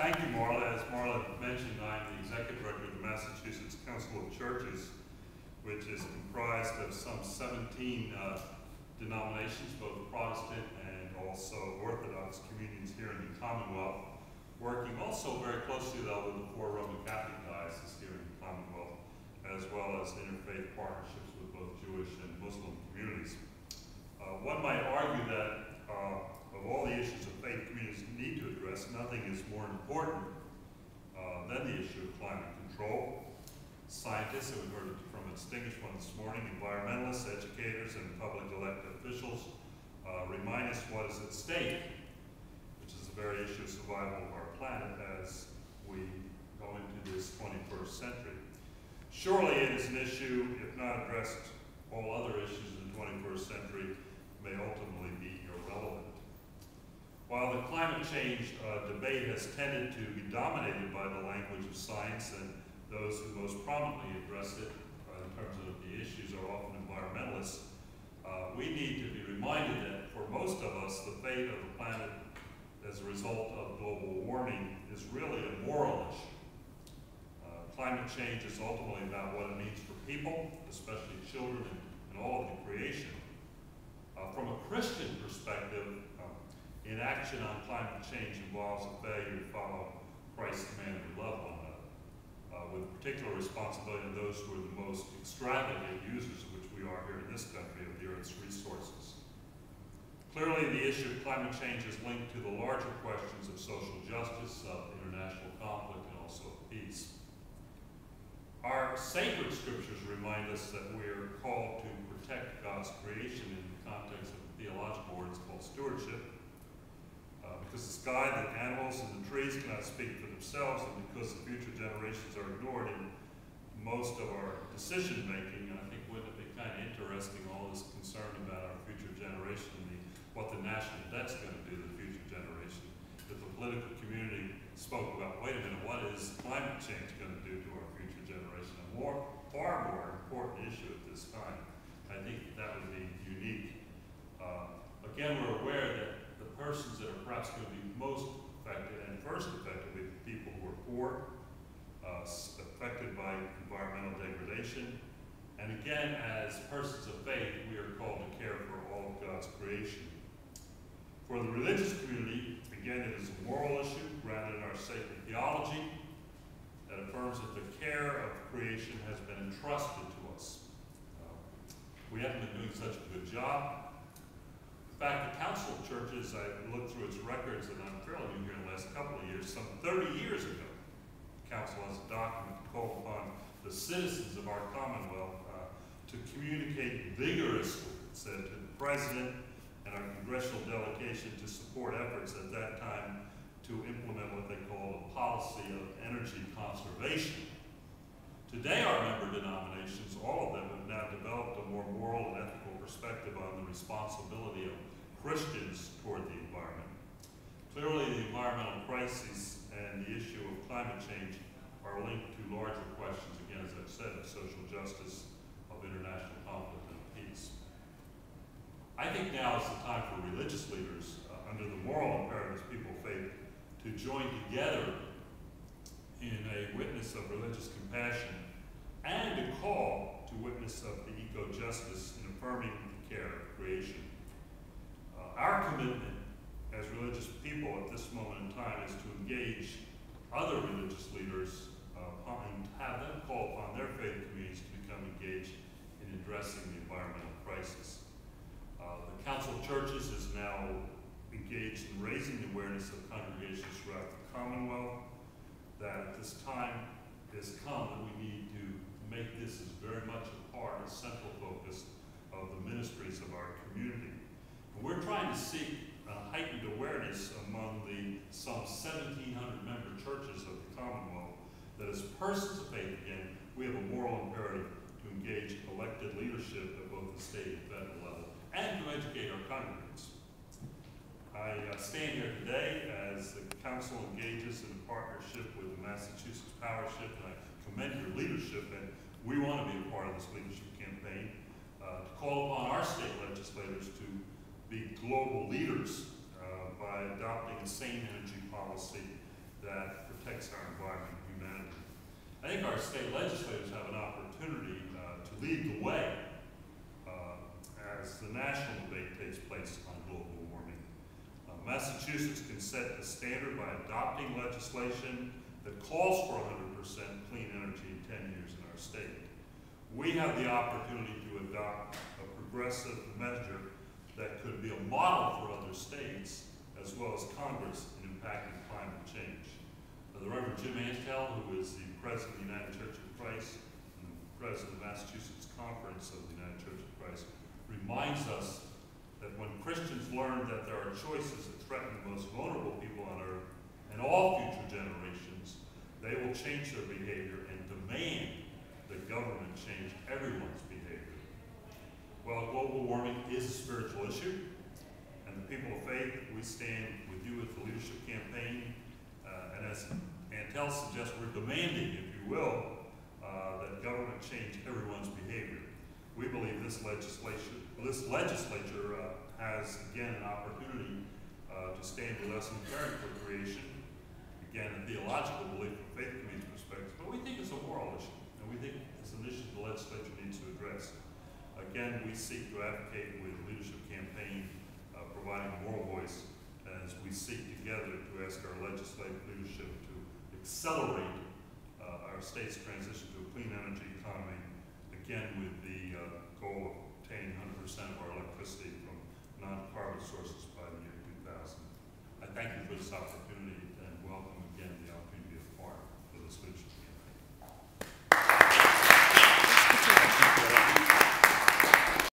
Thank you, Marla. As Marla mentioned, I'm the Executive Director of the Massachusetts Council of Churches, which is comprised of some 17 denominations, both Protestant and also Orthodox communities here in the Commonwealth, working also very closely, though, with the 4 Roman Catholic dioceses here in the Commonwealth, as well as interfaith partnerships with both Jewish and Muslim communities. One might argue that of all the issues of faith communities need to address, nothing is more important than the issue of climate control. Scientists, and we heard from a distinguished one this morning, environmentalists, educators, and public elected officials remind us what is at stake, which is the very issue of survival of our planet as we go into this 21st century. Surely it is an issue, if not addressed, all other issues in the 21st century may ultimately be irrelevant. While the climate change debate has tended to be dominated by the language of science, and those who most prominently address it in terms of the issues are often environmentalists, we need to be reminded that for most of us, the fate of the planet as a result of global warming is really a moral issue. Climate change is ultimately about what it means for people, especially children and all of the creation. From a Christian perspective, inaction on climate change involves a failure to follow Christ's command to love one another, with particular responsibility to those who are the most extravagant users, of which we are here in this country, of the Earth's resources. Clearly, the issue of climate change is linked to the larger questions of social justice, of international conflict, and also of peace. Our sacred scriptures remind us that we are called to protect God's creation in the context of theological words called stewardship, because the sky, the animals, and the trees cannot speak for themselves, and because the future generations are ignored in most of our decision making. And I think wouldn't it be kind of interesting, all this concern about our future generation, what the national debt's going to do to the future generation, if the political community spoke about, wait a minute, what is climate change going to do to our future generation? A far more important issue at this time. I think that would be unique. Again, we're aware that the persons that are perhaps going to be most affected and first affected will be people who are poor, affected by environmental degradation. And again, as persons of faith, we are called to care for all of God's creation. For the religious community, again, it is a moral issue grounded in our sacred theology that affirms that the care of creation has been entrusted to us. We haven't been doing such a good job. In fact, the Council of Churches, I looked through its records, and I'm fairly new here in the last couple of years, some 30 years ago, the Council has a document called upon the citizens of our Commonwealth to communicate vigorously, it said, to the President and our congressional delegation to support efforts at that time to implement what they call a policy of energy conservation. Today, our member denominations, all of them, have now developed a more moral and ethical perspective on the responsibility of Christians toward the environment. Clearly, the environmental crisis and the issue of climate change are linked to larger questions, again, as I've said, of social justice, of international conflict, and of peace. I think now is the time for religious leaders, under the moral imperatives of people of faith, to join together in a witness of religious compassion and a call to witness of the eco-justice in affirming the care of creation. Our commitment as religious people at this moment in time is to engage other religious leaders and have them call upon their faith communities to become engaged in addressing the environmental crisis. The Council of Churches is now engaged in raising the awareness of congregations throughout the Commonwealth that at this time has come that we need to make this as very much a part, a central focus of the ministries of our community. And we're trying to seek heightened awareness among the some 1,700 member churches of the Commonwealth that as persons of faith, again, we have a moral imperative to engage elected leadership at both the state and federal level and to educate our congregants. I stand here today as the Council engages in a partnership with the Massachusetts Powership, and I commend your leadership, and we want to be a part of this leadership campaign to call upon our state legislators to be global leaders by adopting a sane energy policy that protects our environment and humanity. I think our state legislators have an opportunity to lead the way as the national debate takes place on global warming. Massachusetts can set the standard by adopting legislation that calls for 100% clean energy in 10 years in our state. We have the opportunity to adopt a progressive measure that could be a model for other states, as well as Congress, in impacting climate change. The Reverend Jim Antel, who is the President of the United Church of Christ and the President of the Massachusetts Conference of the United Church of Christ, reminds us that when Christians learn that there are choices that threaten the most vulnerable people on earth and all future generations, they will change their behavior and demand that government change everyone's behavior. Well, global warming is a spiritual issue, and the people of faith, we stand with you with the leadership campaign, and as Antel suggests, we're demanding, if you will, that government change everyone's behavior. We believe this legislature has, again, an opportunity to stand with us in caring for creation. Again, a theological belief from Faith Committee's perspective, but we think it's a moral issue, and we think it's an issue the legislature needs to address. Again, we seek to advocate with the leadership campaign, providing a moral voice as we seek together to ask our legislative leadership to accelerate our state's transition to a clean energy economy, again with the goal of obtaining 100% of our electricity